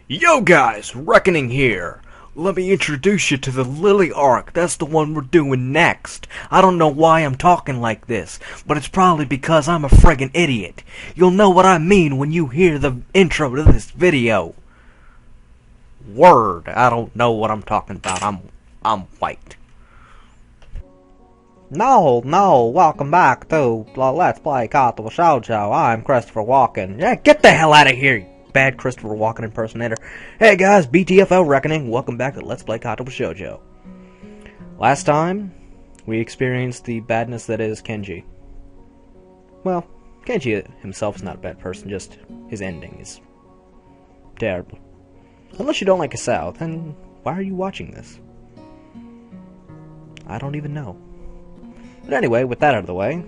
Yo guys, Reckoning here. Let me introduce you to the Lilly arc. That's the one we're doing next. I don't know why I'm talking like this, but it's probably because I'm a friggin' idiot. You'll know what I mean when you hear the intro to this video. Word, I don't know what I'm talking about. I'm white. No, welcome back to Let's Play Katawa Shoujo. I'm Christopher Walken. Yeah, get the hell out of here, you bad Christopher Walken impersonator. Hey guys, BTFO Reckoning. Welcome back to Let's Play Katawa Shoujo. Last time, we experienced the badness that is Kenji. Well, Kenji himself is not a bad person, just his ending is terrible. Unless you don't like Asao, then why are you watching this? I don't even know. But anyway, with that out of the way,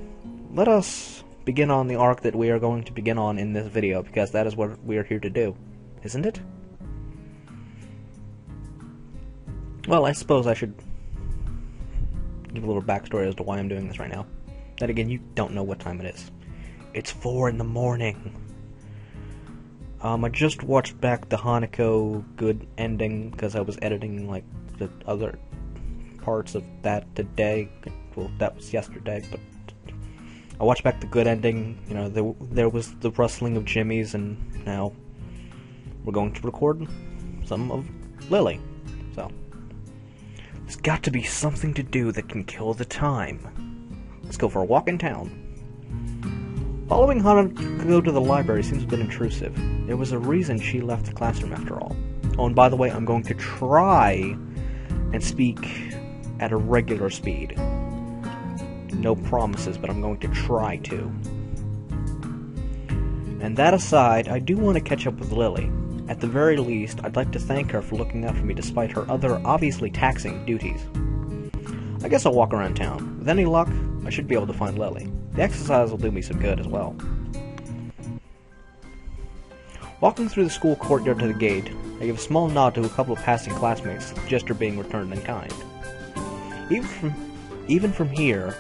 let us begin on the arc that we are going to begin on in this video, because that is what we are here to do, isn't it? Well, I suppose I should give a little backstory as to why I'm doing this right now. Then again, you don't know what time it is. It's 4 in the morning. I just watched back the Hanako good ending, because I was editing, like, the other parts of that today. Well, that was yesterday, but I watched back the good ending. You know, there was the rustling of Jimmy's, and now we're going to record some of Lilly. So, there's got to be something to do that can kill the time. Let's go for a walk in town. Following Hana to go to the library seems a bit intrusive. There was a reason she left the classroom after all. Oh, and by the way, I'm going to try and speak at a regular speed. No promises, but I'm going to try to. And that aside, I do want to catch up with Lilly. At the very least, I'd like to thank her for looking out for me despite her other obviously taxing duties. I guess I'll walk around town. With any luck, I should be able to find Lilly. The exercise will do me some good as well. Walking through the school courtyard to the gate, I give a small nod to a couple of passing classmates, the gesture being returned in kind. Even from here,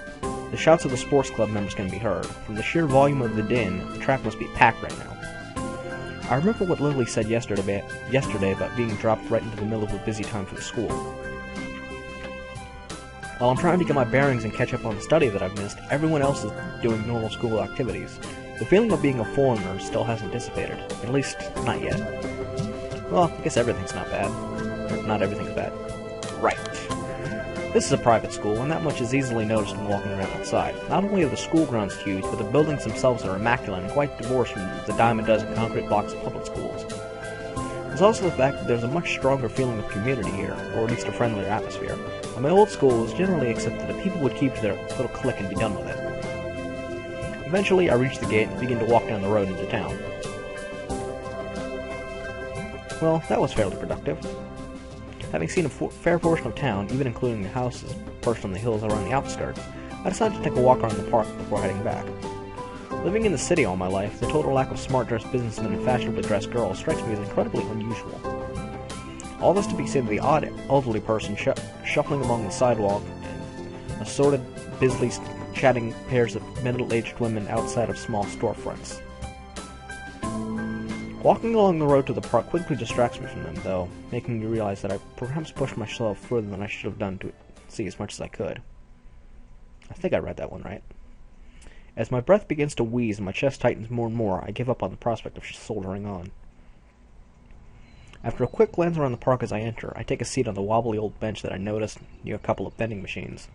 the shouts of the sports club members can be heard. From the sheer volume of the din, the track must be packed right now. I remember what Lilly said yesterday about being dropped right into the middle of a busy time for the school. While I'm trying to get my bearings and catch up on the study that I've missed, everyone else is doing normal school activities. The feeling of being a foreigner still hasn't dissipated. At least, not yet. Well, I guess everything's not bad. Or not everything's bad. Right. This is a private school, and that much is easily noticed when walking around outside. Not only are the school grounds huge, but the buildings themselves are immaculate and quite divorced from the dime a dozen concrete blocks of public schools. There's also the fact that there's a much stronger feeling of community here, or at least a friendlier atmosphere. At my old school, it was generally accepted that people would keep to their little clique and be done with it. Eventually, I reached the gate and began to walk down the road into town. Well, that was fairly productive. Having seen a fair portion of town, even including the houses perched on the hills around the outskirts, I decided to take a walk around the park before heading back. Living in the city all my life, the total lack of smart-dressed businessmen and fashionably dressed girls strikes me as incredibly unusual. All this to be said of the odd elderly person shuffling along the sidewalk and assorted, busily chatting pairs of middle-aged women outside of small storefronts. Walking along the road to the park quickly distracts me from them, though, making me realize that I perhaps pushed myself further than I should have done to see as much as I could. I think I read that one right. As my breath begins to wheeze and my chest tightens more and more, I give up on the prospect of soldiering on. After a quick glance around the park as I enter, I take a seat on the wobbly old bench that I noticed near a couple of vending machines.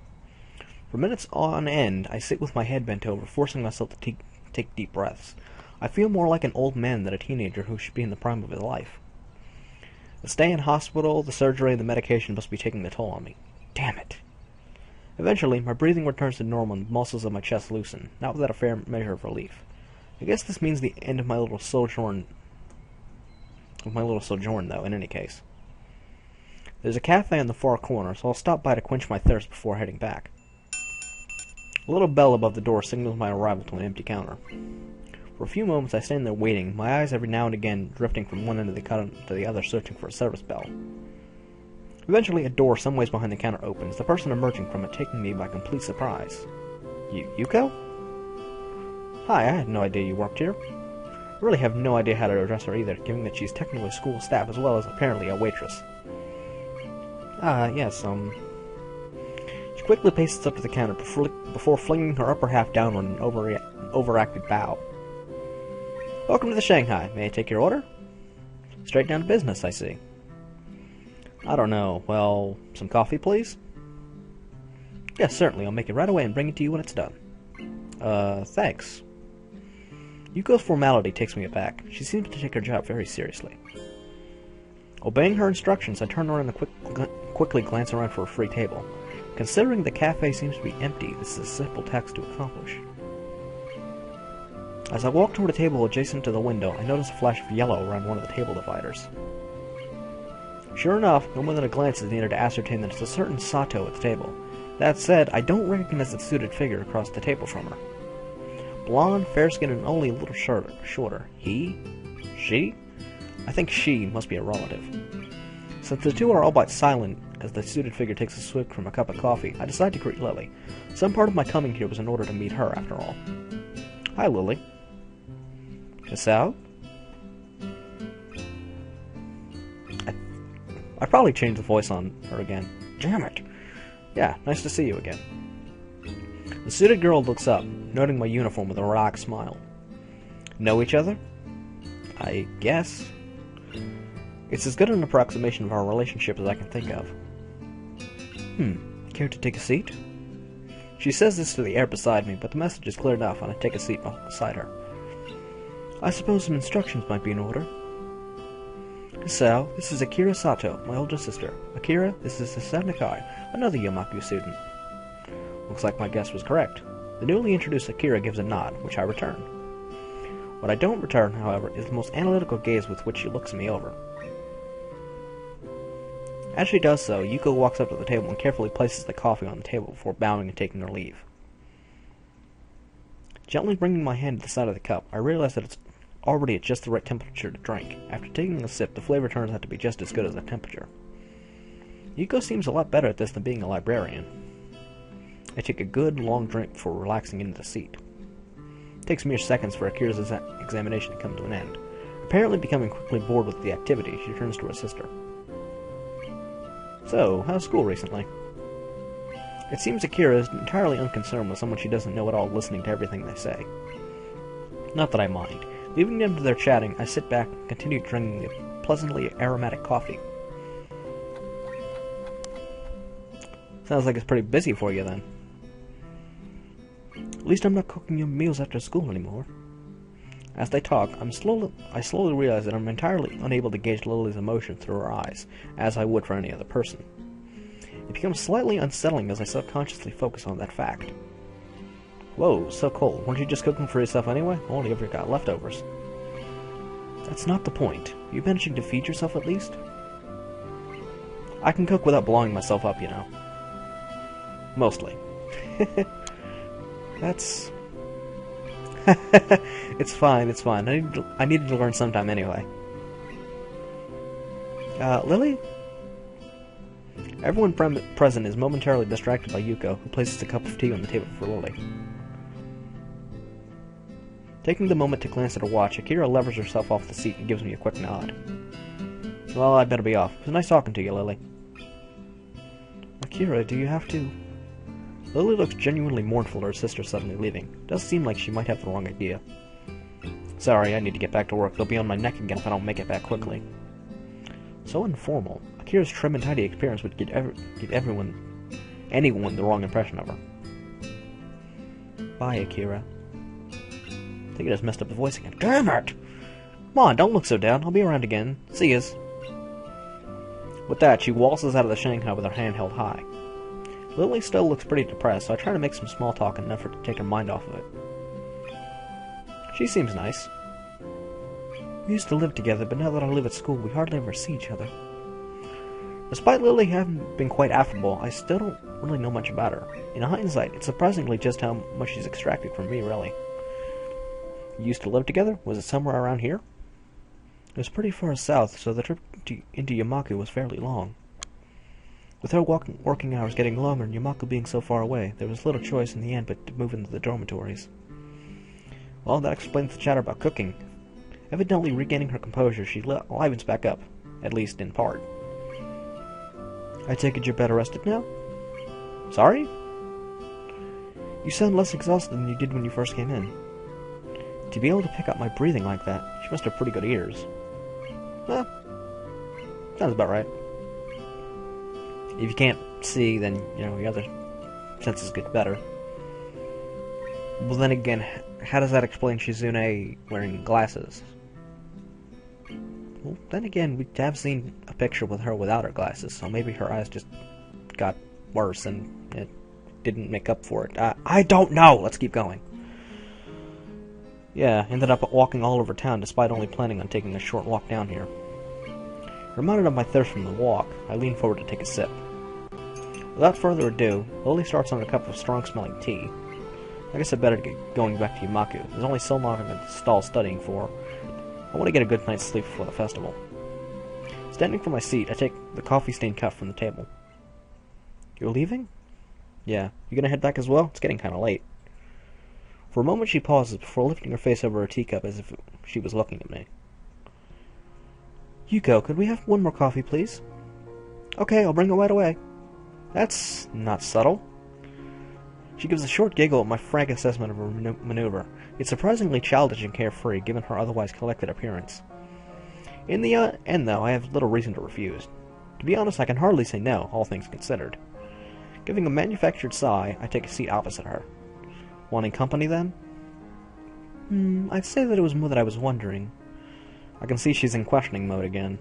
For minutes on end, I sit with my head bent over, forcing myself to take deep breaths. I feel more like an old man than a teenager who should be in the prime of his life. The stay in hospital, the surgery, and the medication must be taking the toll on me. Damn it! Eventually, my breathing returns to normal and the muscles of my chest loosen, not without a fair measure of relief. I guess this means the end of my little sojourn, though, in any case. There's a cafe on the far corner, so I'll stop by to quench my thirst before heading back. A little bell above the door signals my arrival to an empty counter. For a few moments I stand there waiting, my eyes every now and again drifting from one end of the counter to the other, searching for a service bell. Eventually, a door some ways behind the counter opens, the person emerging from it taking me by complete surprise. Yuko? Hi, I had no idea you worked here. I really have no idea how to address her either, given that she's technically school staff as well as apparently a waitress. Yes, She quickly paces up to the counter before flinging her upper half downward in an overacted bow. Welcome to the Shanghai. May I take your order? Straight down to business, I see. I don't know. Well, some coffee, please? Yes, certainly. I'll make it right away and bring it to you when it's done. Thanks. Yuko's formality takes me aback. She seems to take her job very seriously. Obeying her instructions, I turn around and quickly glance around for a free table. Considering the cafe seems to be empty, this is a simple task to accomplish. As I walk toward a table adjacent to the window, I notice a flash of yellow around one of the table dividers. Sure enough, no more than a glance is needed to ascertain that it's a certain Sato at the table. That said, I don't recognize the suited figure across the table from her. Blonde, fair-skinned, and only a little shorter. He? She? I think she must be a relative. Since the two are all but silent as the suited figure takes a swig from a cup of coffee, I decide to greet Lilly. Some part of my coming here was in order to meet her, after all. Hi, Lilly. Kasao? I probably changed the voice on her again. Damn it! Yeah, nice to see you again. The suited girl looks up, noting my uniform with a relaxed smile. Know each other? I guess. It's as good an approximation of our relationship as I can think of. Care to take a seat? She says this to the air beside me, but the message is clear enough and I take a seat beside her. I suppose some instructions might be in order. Kasao, this is Akira Sato, my older sister. Akira, this is Hassan Nakai, another Yomaku student. Looks like my guess was correct. The newly introduced Akira gives a nod, which I return. What I don't return, however, is the most analytical gaze with which she looks me over. As she does so, Yuko walks up to the table and carefully places the coffee on the table before bowing and taking her leave. Gently bringing my hand to the side of the cup, I realize that it's already at just the right temperature to drink. After taking a sip, the flavor turns out to be just as good as the temperature. Yuko seems a lot better at this than being a librarian. I take a good, long drink before relaxing into the seat. It takes mere seconds for Akira's examination to come to an end. Apparently becoming quickly bored with the activity, she turns to her sister. So, how's school recently? It seems Akira is entirely unconcerned with someone she doesn't know at all listening to everything they say. Not that I mind. Leaving them to their chatting, I sit back and continue drinking the pleasantly aromatic coffee. Sounds like it's pretty busy for you then. At least I'm not cooking you meals after school anymore. As they talk, I slowly realize that I'm entirely unable to gauge Lily's emotion through her eyes, as I would for any other person. It becomes slightly unsettling as I subconsciously focus on that fact. Whoa, so cold. Weren't you just cooking for yourself anyway? Only if you got leftovers. That's not the point. Are you managing to feed yourself at least? I can cook without blowing myself up, you know. Mostly. That's... It's fine, it's fine. I needed to learn sometime anyway. Lily? Everyone present is momentarily distracted by Yuko, who places a cup of tea on the table for Lily. Taking the moment to glance at her watch, Akira levers herself off the seat and gives me a quick nod. Well, I'd better be off. It was nice talking to you, Lily. Akira, do you have to... Lily looks genuinely mournful at her sister suddenly leaving. It does seem like she might have the wrong idea. Sorry, I need to get back to work. They'll be on my neck again if I don't make it back quickly. So informal. Akira's trim and tidy appearance would give anyone the wrong impression of her. Bye, Akira. I think I just messed up the voice again. Damn it! Come on, don't look so down. I'll be around again. See yous. With that, she waltzes out of the Shanghai with her hand held high. Lily still looks pretty depressed, so I try to make some small talk in an effort to take her mind off of it. She seems nice. We used to live together, but now that I live at school, we hardly ever see each other. Despite Lily having been quite affable, I still don't really know much about her. In hindsight, it's surprisingly just how much she's extracted from me, really. You used to live together? Was it somewhere around here? It was pretty far south, so the trip into Yamaku was fairly long. With her working hours getting longer and Yamaku being so far away, there was little choice in the end but to move into the dormitories. Well, that explains the chatter about cooking. Evidently regaining her composure, she livens back up, at least in part. I take it you're better rested now? Sorry? You sound less exhausted than you did when you first came in. To be able to pick up my breathing like that, she must have pretty good ears. Sounds about right. If you can't see, then, your other senses get better. Well, then again, how does that explain Shizune wearing glasses? Well, then again, we have seen a picture with her without her glasses, so maybe her eyes just got worse and it didn't make up for it. I don't know! Let's keep going. Yeah, ended up walking all over town despite only planning on taking a short walk down here. Reminded of my thirst from the walk, I leaned forward to take a sip. Without further ado, Lilly starts on a cup of strong-smelling tea. I guess I better get going back to Yamaku. There's only so long I'm in the stall studying for. I want to get a good night's sleep before the festival. Standing from my seat, I take the coffee-stained cup from the table. You're leaving? Yeah. You gonna head back as well? It's getting kinda late. For a moment she pauses before lifting her face over her teacup as if she was looking at me. Yuko, could we have one more coffee, please? Okay, I'll bring it right away. That's not subtle. She gives a short giggle at my frank assessment of her maneuver. It's surprisingly childish and carefree, given her otherwise collected appearance. In the end, though, I have little reason to refuse. To be honest, I can hardly say no, all things considered. Giving a manufactured sigh, I take a seat opposite her. Wanting company, then? I'd say that it was more that I was wondering. I can see she's in questioning mode again.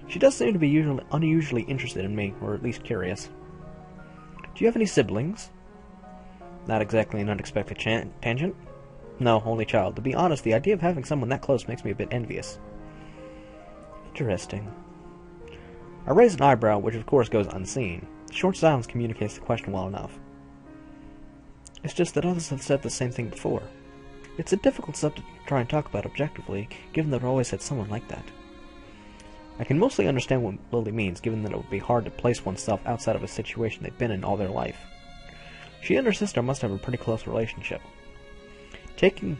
She does seem to be unusually interested in me, or at least curious. Do you have any siblings? Not exactly an unexpected tangent. No, only child. To be honest, the idea of having someone that close makes me a bit envious. Interesting. I raise an eyebrow, which of course goes unseen. The short silence communicates the question well enough. It's just that others have said the same thing before. It's a difficult subject to try and talk about objectively, given that I've always had someone like that. I can mostly understand what Lilly means, given that it would be hard to place oneself outside of a situation they've been in all their life. She and her sister must have a pretty close relationship. Taking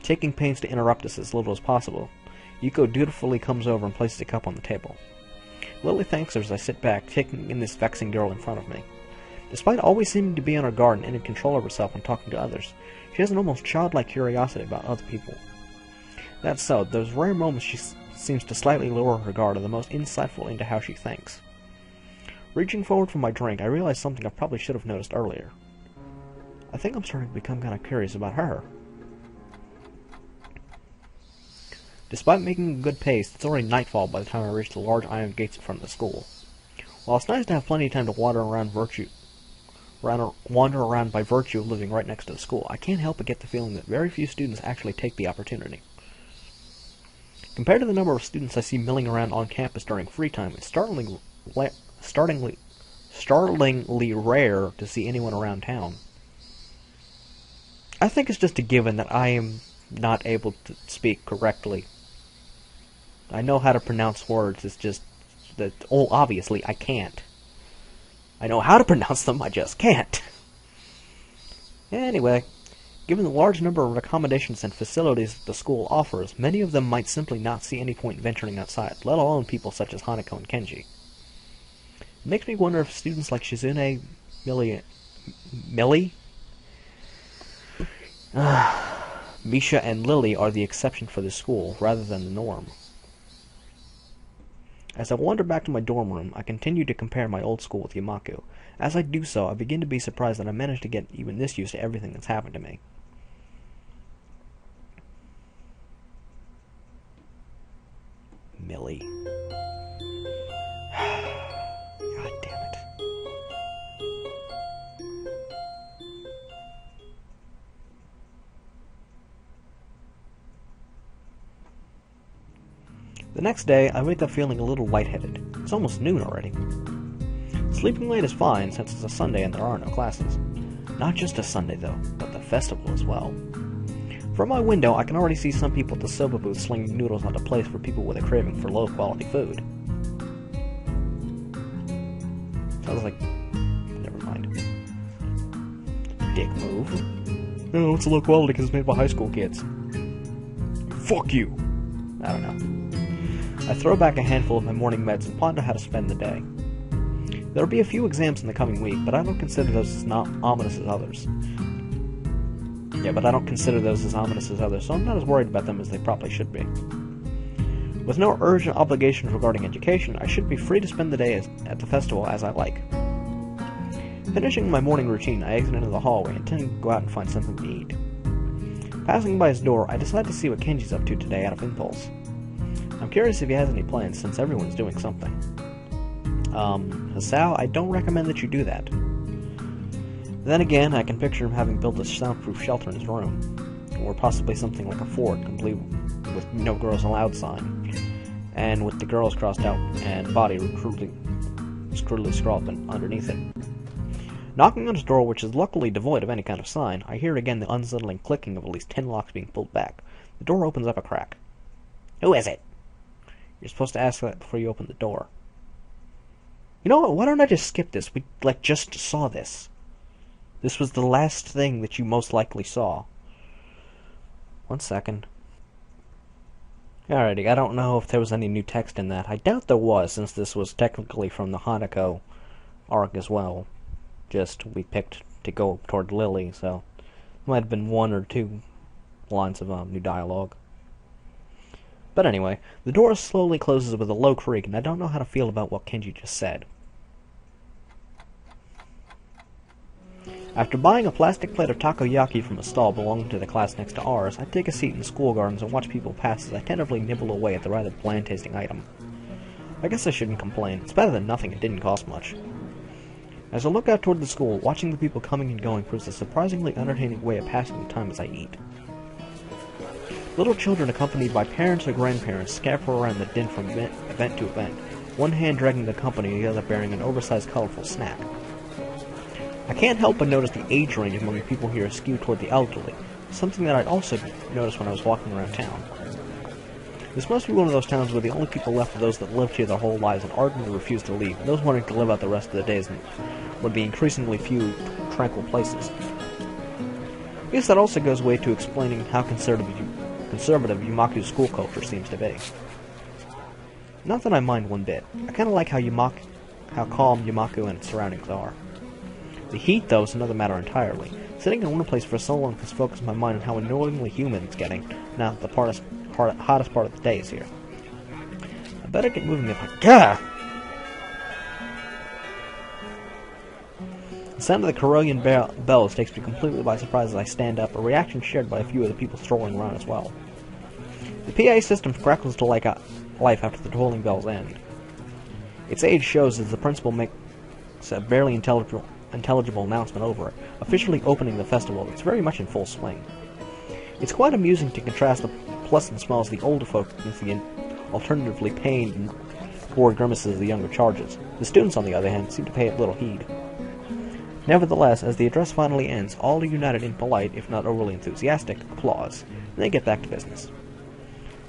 pains to interrupt us as little as possible, Yuko dutifully comes over and places a cup on the table. Lilly thanks her as I sit back, taking in this vexing girl in front of me. Despite always seeming to be on her guard and in control of herself when talking to others, she has an almost childlike curiosity about other people. That so, those rare moments she seems to slightly lower her guard are the most insightful into how she thinks. Reaching forward for my drink, I realize something I probably should have noticed earlier. I think I'm starting to become kind of curious about her. Despite making a good pace, it's already nightfall by the time I reach the large iron gates in front of the school. While it's nice to have plenty of time to wander around by virtue of living right next to the school, I can't help but get the feeling that very few students actually take the opportunity. Compared to the number of students I see milling around on campus during free time, it's startlingly rare to see anyone around town. I think it's just a given that I am not able to speak correctly. I know how to pronounce words, it's just that, obviously, I can't. I know how to pronounce them, I just can't. Anyway, given the large number of accommodations and facilities that the school offers, many of them might simply not see any point venturing outside, let alone people such as Hanako and Kenji. It makes me wonder if students like Shizune, Misha, and Lilly are the exception for this school, rather than the norm. As I wander back to my dorm room, I continue to compare my old school with Yamaku. As I do so, I begin to be surprised that I managed to get even this used to everything that's happened to me. Millie. God damn it. The next day, I wake up feeling a little lightheaded. It's almost noon already. Sleeping late is fine, since it's a Sunday and there are no classes. Not just a Sunday, though, but the festival as well. From my window, I can already see some people at the soba booth slinging noodles onto plates for people with a craving for low-quality food. Sounds like... never mind. Dick move. No, it's low quality because it's made by high school kids. Fuck you! I don't know. I throw back a handful of my morning meds and ponder how to spend the day. There will be a few exams in the coming week, but I don't consider those as not ominous as others. So I'm not as worried about them as they probably should be. With no urgent obligations regarding education, I should be free to spend the day at the festival as I like. Finishing my morning routine, I exit into the hallway, intending to go out and find something to eat. Passing by his door, I decide to see what Kenji's up to today out of impulse. I'm curious if he has any plans, since everyone's doing something. Hisao, I don't recommend that you do that. Then again, I can picture him having built a soundproof shelter in his room, or possibly something like a fort, complete with no girls allowed sign, and with the girls crossed out and body crudely scrawled underneath it. Knocking on his door, which is luckily devoid of any kind of sign, I hear again the unsettling clicking of at least 10 locks being pulled back. The door opens up a crack. Who is it? You're supposed to ask that before you open the door. You know what? Why don't I just skip this? We, just saw this. This was the last thing that you most likely saw. 1 second. Alrighty, I don't know if there was any new text in that. I doubt there was, since this was technically from the Hanako arc as well. Just, we picked to go toward Lilly, so it might have been 1 or 2 lines of new dialogue. But anyway, the door slowly closes with a low creak, and I don't know how to feel about what Kenji just said. After buying a plastic plate of takoyaki from a stall belonging to the class next to ours, I take a seat in the school gardens and watch people pass as I tentatively nibble away at the rather bland-tasting item. I guess I shouldn't complain. It's better than nothing. It didn't cost much. As I look out toward the school, watching the people coming and going proves a surprisingly entertaining way of passing the time as I eat. Little children accompanied by parents or grandparents scamper around the din from event to event, one hand dragging the company and the other bearing an oversized colorful snack. I can't help but notice the age range among the people here is skewed toward the elderly, something that I'd also noticed when I was walking around town. This must be one of those towns where the only people left are those that lived here their whole lives and ardently refused to leave, and those wanting to live out the rest of their days in one of the increasingly few tranquil places. I guess that also goes way to explaining how conservative Yumaku's school culture seems to be. Not that I mind one bit. I kind of like how calm Yumaku and its surroundings are. The heat, though, is another matter entirely. Sitting in one place for so long has focused my mind on how annoyingly humid it's getting, now that the hottest part of the day is here. I better get moving if I... Gah! The sound of the Corellian bells takes me completely by surprise as I stand up, a reaction shared by a few of the people strolling around as well. The PA system crackles to life after the tolling bells end. Its age shows as the principal makes a barely intelligible announcement over it, officially opening the festival that's very much in full swing. It's quite amusing to contrast the pleasant smiles of the older folk against the alternatively pained and bored grimaces of the younger charges. The students, on the other hand, seem to pay it little heed. Nevertheless, as the address finally ends, all are united in polite, if not overly enthusiastic, applause, and they get back to business.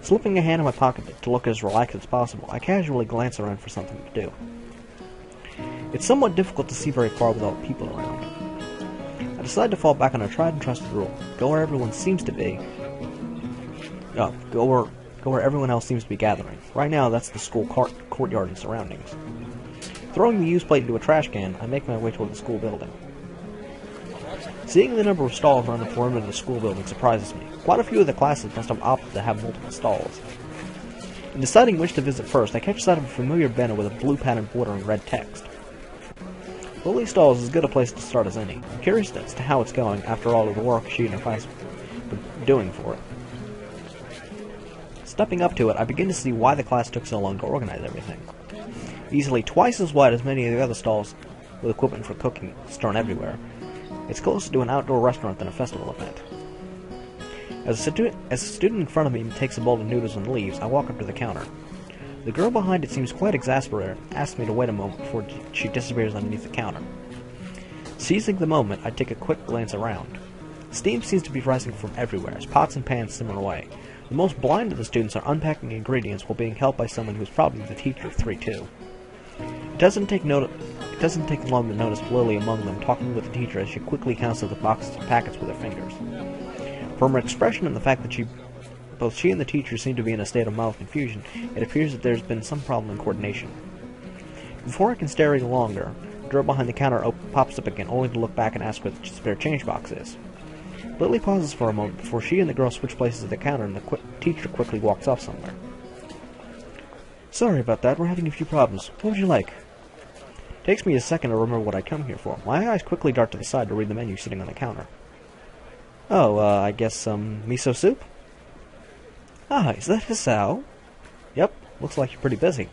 Slipping a hand in my pocket to look as relaxed as possible, I casually glance around for something to do. It's somewhat difficult to see very far without people around. I decide to fall back on a tried and trusted rule: go where everyone seems to be. Go where everyone else seems to be gathering. Right now, that's the school courtyard and surroundings. Throwing the used plate into a trash can, I make my way toward the school building. Seeing the number of stalls around the perimeter of the school building surprises me. Quite a few of the classes must have opted to have multiple stalls. In deciding which to visit first, I catch sight of a familiar banner with a blue patterned border and red text. Lilly Stalls is as good a place to start as any. I'm curious as to how it's going after all of the work she and her class have been doing for it. Stepping up to it, I begin to see why the class took so long to organize everything. Easily twice as wide as many of the other stalls with equipment for cooking strewn everywhere, it's closer to an outdoor restaurant than a festival event. As a student in front of me takes a bowl of noodles and leaves, I walk up to the counter. The girl behind it seems quite exasperated and asks me to wait a moment before she disappears underneath the counter. Seizing the moment, I take a quick glance around. Steam seems to be rising from everywhere as pots and pans simmer away. The most blind of the students are unpacking ingredients while being helped by someone who is probably the teacher of 3-2. It doesn't take long to notice Lilly among them, talking with the teacher as she quickly counts up the boxes and packets with her fingers. From her expression and the fact that both she and the teacher seem to be in a state of mild confusion, it appears that there's been some problem in coordination. Before I can stare any longer, the door behind the counter pops up again, only to look back and ask where the spare change box is. Lilly pauses for a moment before she and the girl switch places at the counter, and the teacher quickly walks off somewhere. Sorry about that, we're having a few problems. What would you like? Takes me a second to remember what I come here for. My eyes quickly dart to the side to read the menu sitting on the counter. Oh, I guess some miso soup? Ah, is that Hisao? Yep, looks like you're pretty busy.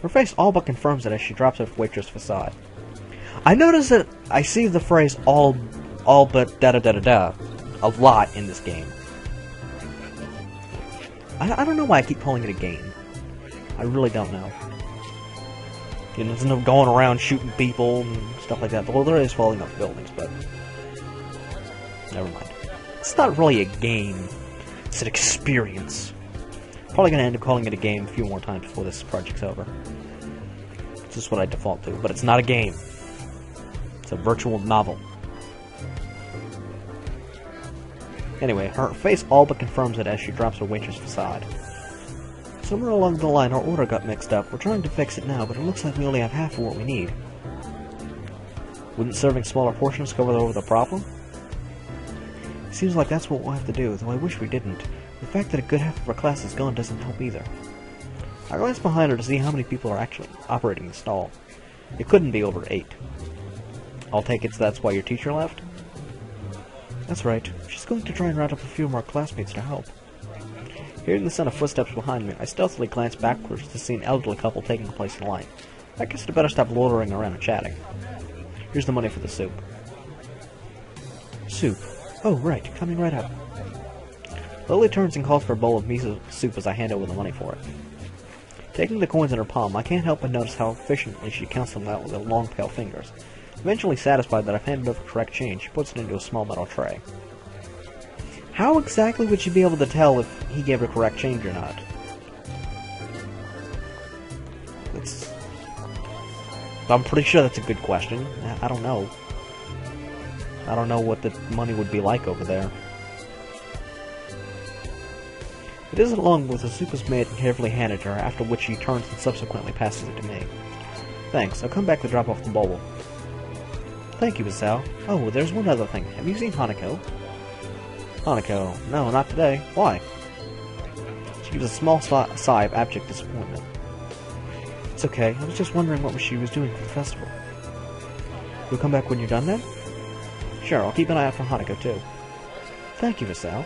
Her face all but confirms it as she drops her waitress facade. I notice that I see the phrase all but da-da-da-da-da a lot in this game. I don't know why I keep calling it a game. I really don't know. You know, there's no going around shooting people and stuff like that. Well, there is falling off buildings, but never mind. It's not really a game. It's an experience. Probably going to end up calling it a game a few more times before this project's over. It's just what I default to, but it's not a game. It's a virtual novel. Anyway, her face all but confirms it as she drops her waitress facade. Somewhere along the line, our order got mixed up. We're trying to fix it now, but it looks like we only have half of what we need. Wouldn't serving smaller portions cover over the problem? Seems like that's what we'll have to do, though I wish we didn't. The fact that a good half of our class is gone doesn't help either. I glance behind her to see how many people are actually operating the stall. It couldn't be over 8. I'll take it that's why your teacher left? That's right. She's going to try and round up a few more classmates to help. Hearing the sound of footsteps behind me, I stealthily glance backwards to see an elderly couple taking place in line. I guess I'd better stop loitering around and chatting. Here's the money for the soup. Soup? Oh, right. Coming right up. Lilly turns and calls for a bowl of miso soup as I hand over the money for it. Taking the coins in her palm, I can't help but notice how efficiently she counts them out with her long, pale fingers. Eventually satisfied that I've handed over correct change, she puts it into a small metal tray. How exactly would she be able to tell if he gave her correct change or not? I'm pretty sure that's a good question. I don't know. I don't know what the money would be like over there. It isn't long before the soup is made and carefully handed to her, after which she turns and subsequently passes it to me. Thanks, I'll come back to drop off the bowl. Thank you, Hisao. Oh, there's one other thing. Have you seen Hanako? Hanako? No, not today. Why? She gives a small sigh of abject disappointment. It's okay, I was just wondering what she was doing for the festival. You'll come back when you're done then? Sure, I'll keep an eye out for Hanako too. Thank you, Hisao.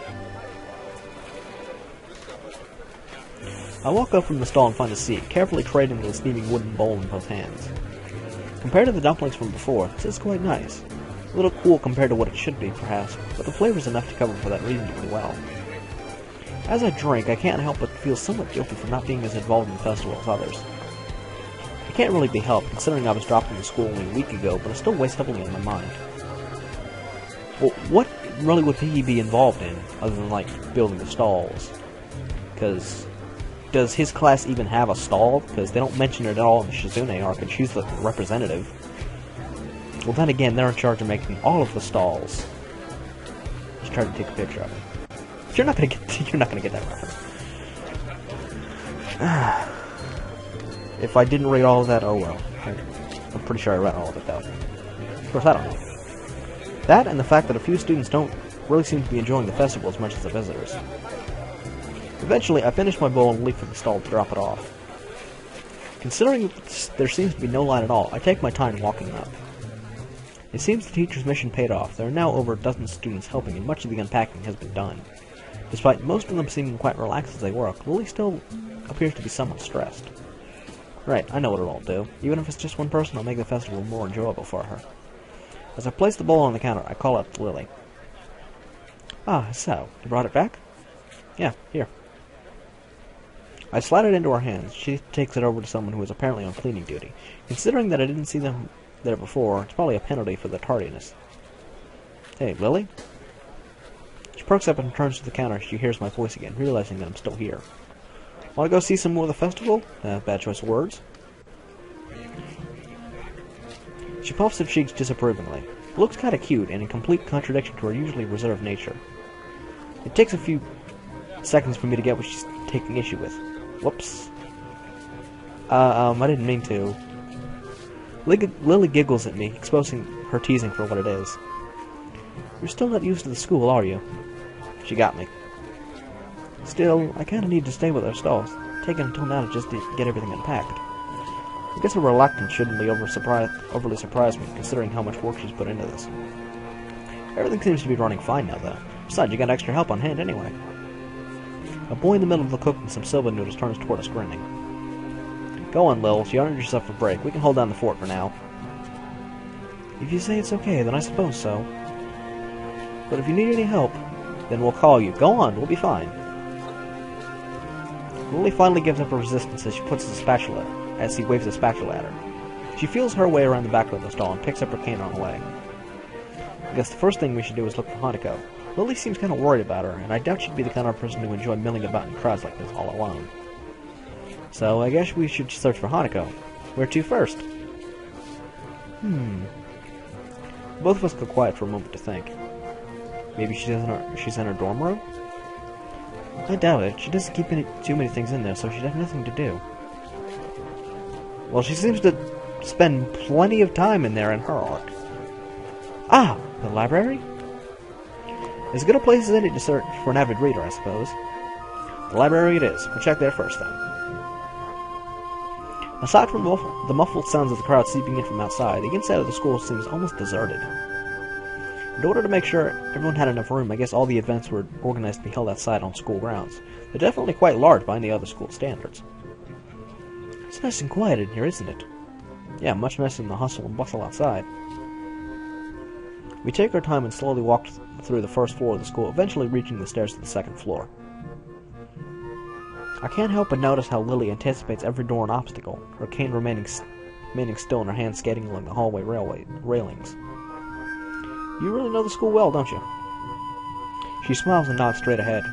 I walk up from the stall and find a seat, carefully trading the steaming wooden bowl in both hands. Compared to the dumplings from before, this is quite nice. A little cool compared to what it should be, perhaps, but the flavor's enough to cover for that reasonably well. As I drink, I can't help but feel somewhat guilty for not being as involved in the festival as others. It can't really be helped, considering I was dropped into school only a week ago, but it still weighs heavily on my mind. Well, what really would he be involved in, other than, like, building the stalls? Because does his class even have a stall? Because they don't mention it at all in the Shizune arc, and she's the representative. Well, then again, they're in charge of making all of the stalls. Just try to take a picture of it. But you're not gonna get that reference. If I didn't read all of that, oh well. I'm pretty sure I read all of it, though. Of course, I don't know. That, and the fact that a few students don't really seem to be enjoying the festival as much as the visitors. Eventually, I finish my bowl and leave for the stall to drop it off. Considering there seems to be no line at all, I take my time walking up. It seems the teacher's mission paid off. There are now over a dozen students helping, and much of the unpacking has been done. Despite most of them seeming quite relaxed as they work, Lilly still appears to be somewhat stressed. Right, I know what it'll do. Even if it's just one person, I'll make the festival more enjoyable for her. As I place the bowl on the counter, I call out to Lilly. Ah, so, you brought it back? Yeah, here. I slide it into her hands. She takes it over to someone who is apparently on cleaning duty. Considering that I didn't see them there before, it's probably a penalty for their tardiness. Hey, Lilly? She perks up and turns to the counter as she hears my voice again, realizing that I'm still here. Want to go see some more of the festival? Bad choice of words. She puffs her cheeks disapprovingly. It looks kinda cute, and in complete contradiction to her usually reserved nature. It takes a few seconds for me to get what she's taking issue with. Whoops. I didn't mean to. Lilly giggles at me, exposing her teasing for what it is. You're still not used to the school, are you? She got me. Still, I kinda need to stay with our stalls. Taking until now to just get everything unpacked. I guess her reluctance shouldn't be overly surprise me, considering how much work she's put into this. Everything seems to be running fine now, though. Besides, you got extra help on hand anyway. A boy in the middle of the cooking some soba noodles turns toward us, grinning. Go on, Lil. You earned yourself a break. We can hold down the fort for now. If you say it's okay, then I suppose so. But if you need any help, then we'll call you. Go on, we'll be fine. Lilly finally gives up her resistance as he waves a spatula at her. She feels her way around the back of the stall and picks up her cane on the way. I guess the first thing we should do is look for Hanako. Lilly seems kind of worried about her, and I doubt she'd be the kind of person to enjoy milling about in crowds like this all alone. So I guess we should search for Hanako. Where to first? Both of us go quiet for a moment to think. Maybe she's in her dorm room? I doubt it. She doesn't keep too many things in there, so she'd have nothing to do. Well, she seems to spend plenty of time in there in her arc. Ah! The library? As good a place as any to search for an avid reader, I suppose. The library it is. We'll check there first, then. Aside from the muffled sounds of the crowd seeping in from outside, the inside of the school seems almost deserted. In order to make sure everyone had enough room, I guess all the events were organized to be held outside on school grounds. They're definitely quite large by any other school standards. It's nice and quiet in here, isn't it? Yeah, much nicer than the hustle and bustle outside. We take our time and slowly walk through the first floor of the school, eventually reaching the stairs to the second floor. I can't help but notice how Lilly anticipates every door and obstacle, her cane remaining still and her hand skating along the hallway railings. You really know the school well, don't you? She smiles and nods straight ahead.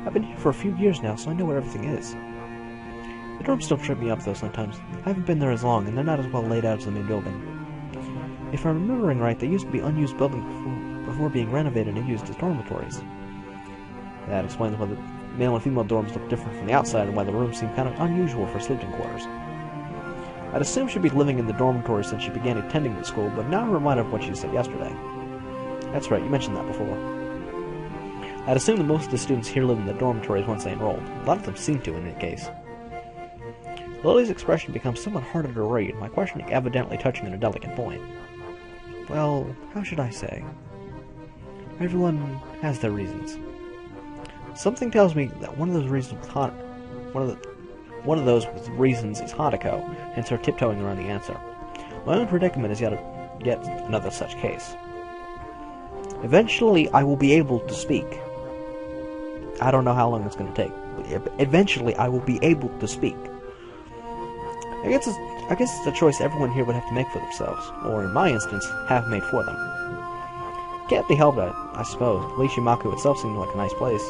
I've been here for a few years now, so I know where everything is. The dorms still trip me up, though, sometimes. I haven't been there as long, and they're not as well laid out as the main building. If I'm remembering right, they used to be unused buildings before being renovated and used as dormitories. That explains why the male and female dorms look different from the outside and why the rooms seem kind of unusual for sleeping quarters. I'd assumed she'd be living in the dormitory since she began attending the school, but now I'm reminded of what she said yesterday. That's right, you mentioned that before. I'd assume that most of the students here live in the dormitories once they enrolled. A lot of them seem to, in that case. Lilly's expression becomes somewhat harder to read, my questioning evidently touching on a delicate point. Well, how should I say? Everyone has their reasons. Something tells me that one of those reasons is Hanako, hence her tiptoeing around the answer. My own predicament is yet another such case. Eventually, I will be able to speak. I don't know how long it's going to take, but eventually I will be able to speak. I guess it's a choice everyone here would have to make for themselves, or in my instance, have made for them. Can't be helped, I suppose. Lishimaku itself seemed like a nice place.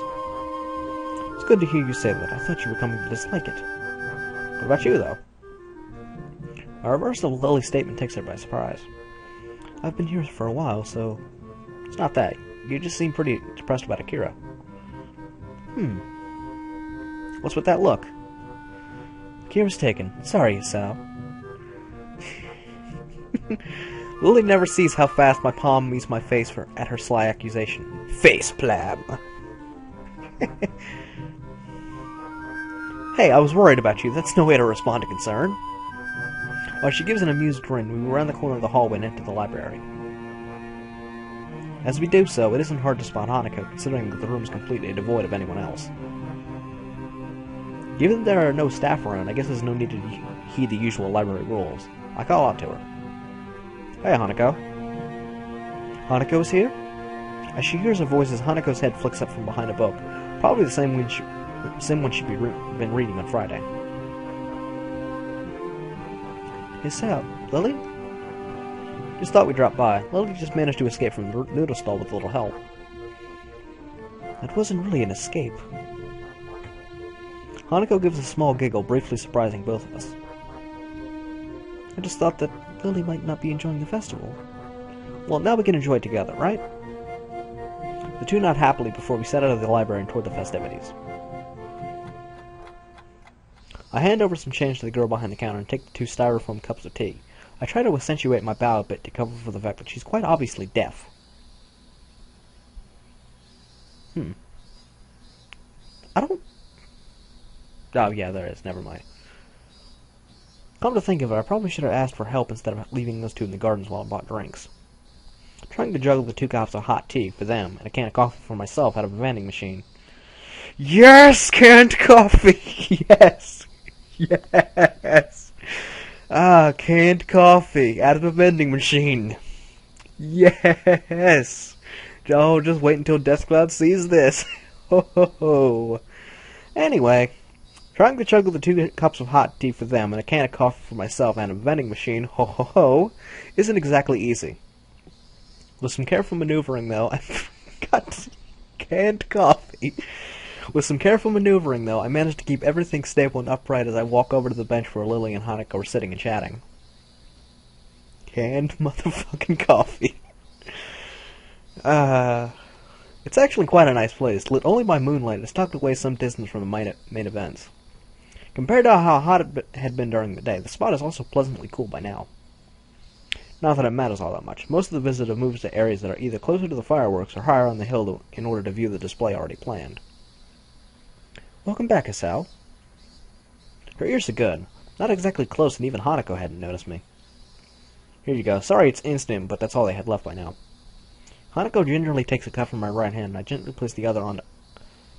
It's good to hear you say that. I thought you were coming to dislike it. What about you, though? A reversal of Lilly's statement takes her by surprise. I've been here for a while, so it's not that. You just seem pretty depressed about Akira. What's with that look? Akira's taken. Sorry, Sal. Lilly never sees how fast my palm meets my face at her sly accusation. Face plab. Hey, I was worried about you. That's no way to respond to concern. While she gives an amused grin, we round the corner of the hallway and enter the library. As we do so, it isn't hard to spot Hanako, considering that the room is completely devoid of anyone else. Given that there are no staff around, I guess there's no need to heed the usual library rules. I call out to her. Hey, Hanako. Hanako is here? As she hears her voices, Hanako's head flicks up from behind a book, probably the same one she'd been reading on Friday. Hey, Sal, Lilly? Just thought we'd drop by. Lilly just managed to escape from the noodle stall with a little help. That wasn't really an escape. Hanako gives a small giggle, briefly surprising both of us. I just thought that Lilly might not be enjoying the festival. Well, now we can enjoy it together, right? The two nod happily before we set out of the library and toward the festivities. I hand over some change to the girl behind the counter and take the 2 styrofoam cups of tea. I try to accentuate my bow a bit to cover for the fact that she's quite obviously deaf. I don't... Oh, yeah, there is. Never mind. Come to think of it, I probably should have asked for help instead of leaving those 2 in the gardens while I bought drinks. Trying to juggle the 2 cups of hot tea for them and a can of coffee for myself out of a vending machine. Yes! Canned coffee! Yes! Yes! Ah, canned coffee out of a vending machine. Yes! Oh, just wait until Deathcloud sees this. Ho ho ho. Anyway, trying to juggle the 2 cups of hot tea for them and a can of coffee for myself and a vending machine, ho ho ho, isn't exactly easy. With some careful maneuvering, though, I got canned coffee. With some careful maneuvering, though, I managed to keep everything stable and upright as I walk over to the bench where Lilly and Hanukkah were sitting and chatting. Canned motherfucking coffee. It's actually quite a nice place, lit only by moonlight. It's tucked away some distance from the main events. Compared to how hot it had been during the day, the spot is also pleasantly cool by now. Not that it matters all that much. Most of the visitor moves to areas that are either closer to the fireworks or higher on the hill in order to view the display already planned. Welcome back, Asal. Her ears are good. Not exactly close, and even Hanako hadn't noticed me. Here you go. Sorry it's instant, but that's all they had left by now. Hanako gingerly takes a cup from my right hand, and I gently place the other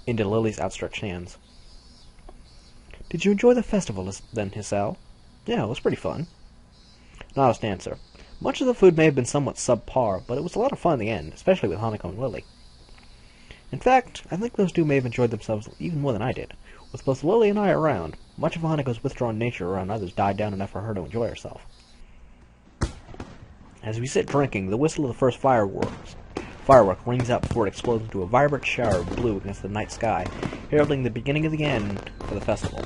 into Lily's outstretched hands. Did you enjoy the festival then, Hisao? Yeah, it was pretty fun. An honest answer. Much of the food may have been somewhat subpar, but it was a lot of fun in the end, especially with Hanako and Lily. In fact, I think those 2 may have enjoyed themselves even more than I did. With both Lily and I around, much of Hanako's withdrawn nature around others died down enough for her to enjoy herself. As we sit drinking, the whistle of the first firework rings out before it explodes into a vibrant shower of blue against the night sky, heralding the beginning of the end for the festival.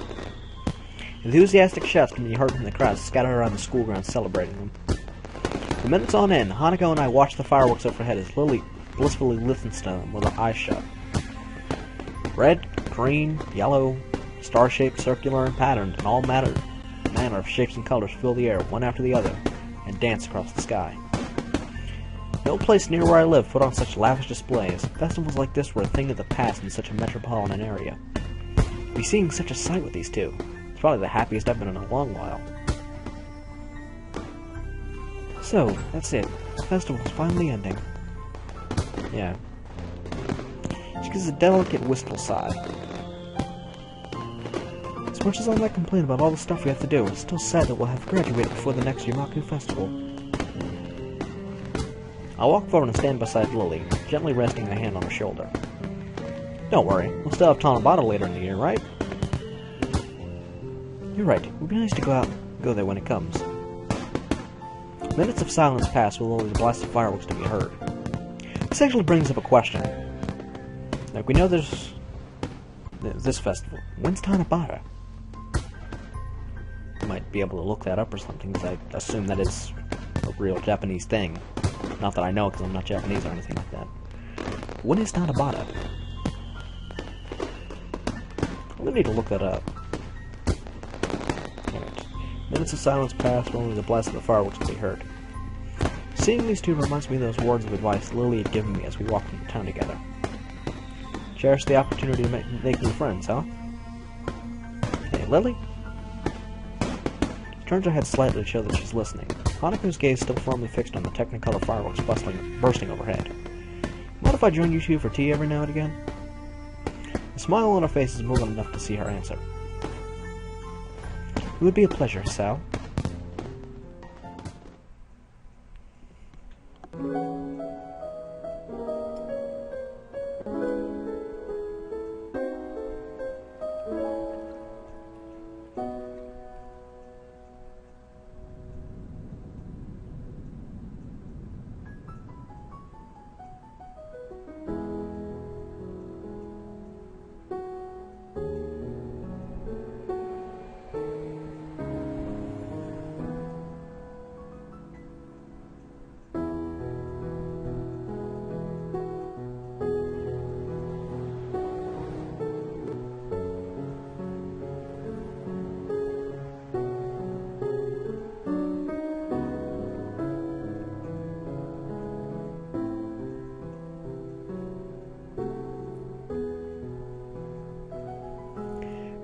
Enthusiastic shouts can be heard from the crowds scattered around the school grounds celebrating them. For minutes on end, Hanako and I watch the fireworks overhead as Lily blissfully listens to them with her eyes shut. Red, green, yellow, star-shaped, circular, and patterned, and all manner of shapes and colors fill the air, one after the other, and dance across the sky. No place near where I live put on such lavish displays. Festivals like this were a thing of the past in such a metropolitan area. To be seeing such a sight with these 2, it's probably the happiest I've been in a long while. So, that's it. The festival's finally ending. Yeah. She gives a delicate, wistful sigh. As much as I might complain about all the stuff we have to do, it's still sad that we'll have graduated before the next Yamaku festival. I walk forward and stand beside Lily, gently resting a hand on her shoulder. Don't worry, we'll still have Tanabata later in the year, right? You're right, it would be nice to go there when it comes. Minutes of silence pass with only the blast of fireworks to be heard. This actually brings up a question. Like, we know there's this festival. When's Tanabata? I might be able to look that up or something, because I assume that it's a real Japanese thing. Not that I know, because I'm not Japanese or anything like that. When is Tanabata? I'm gonna need to look that up. Alright. Minutes of silence pass, with only the blast of the fireworks to be heard. Seeing these 2 reminds me of those words of advice Lily had given me as we walked into town together. Cherish the opportunity to make new friends, huh? Hey, Lily? She turns her head slightly to show that she's listening. Hanako's gaze still firmly fixed on the Technicolor fireworks bursting overhead. Mind if I join you 2 for tea every now and again? The smile on her face is more than enough to see her answer. It would be a pleasure, Sal.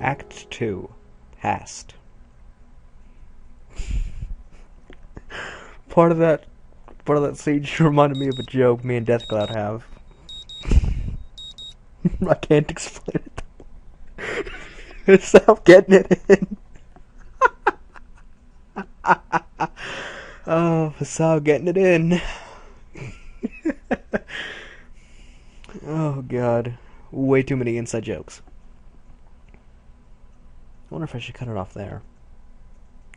Act 2. Hast. Part of that scene just reminded me of a joke me and Deathcloud have. I can't explain it. It's how getting it in. Oh, Fasal getting it in. Oh god. Way too many inside jokes. I wonder if I should cut it off there.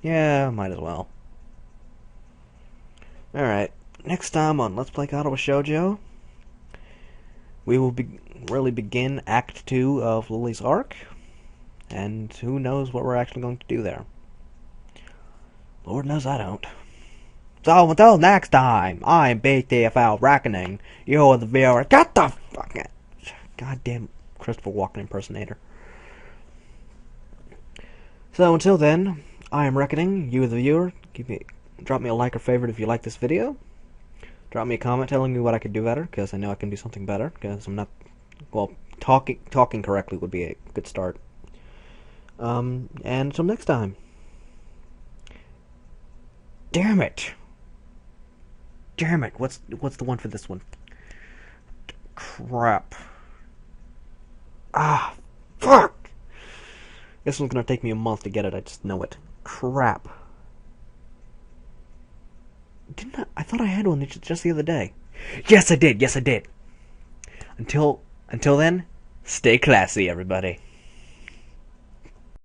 Yeah, might as well. Alright, next time on Let's Play Katawa Shoujo, we will really begin Act 2 of Lilly's arc, and who knows what we're actually going to do there. Lord knows I don't. So until next time, I'm BTFL Reckoning. You're the viewer. Get the fucking goddamn Christopher Walken impersonator. So until then, I am Reckoning. You, the viewer, drop me a like or favorite if you like this video. Drop me a comment telling me what I could do better, because I know I can do something better. Because I'm not, well, talking correctly would be a good start. And until next time. Damn it! Damn it! What's the one for this one? Crap. Ah, fuck! This one's gonna take me a month to get it. I just know it. Crap. I thought I had one just the other day. Yes, I did. Yes, I did. Until then, stay classy, everybody.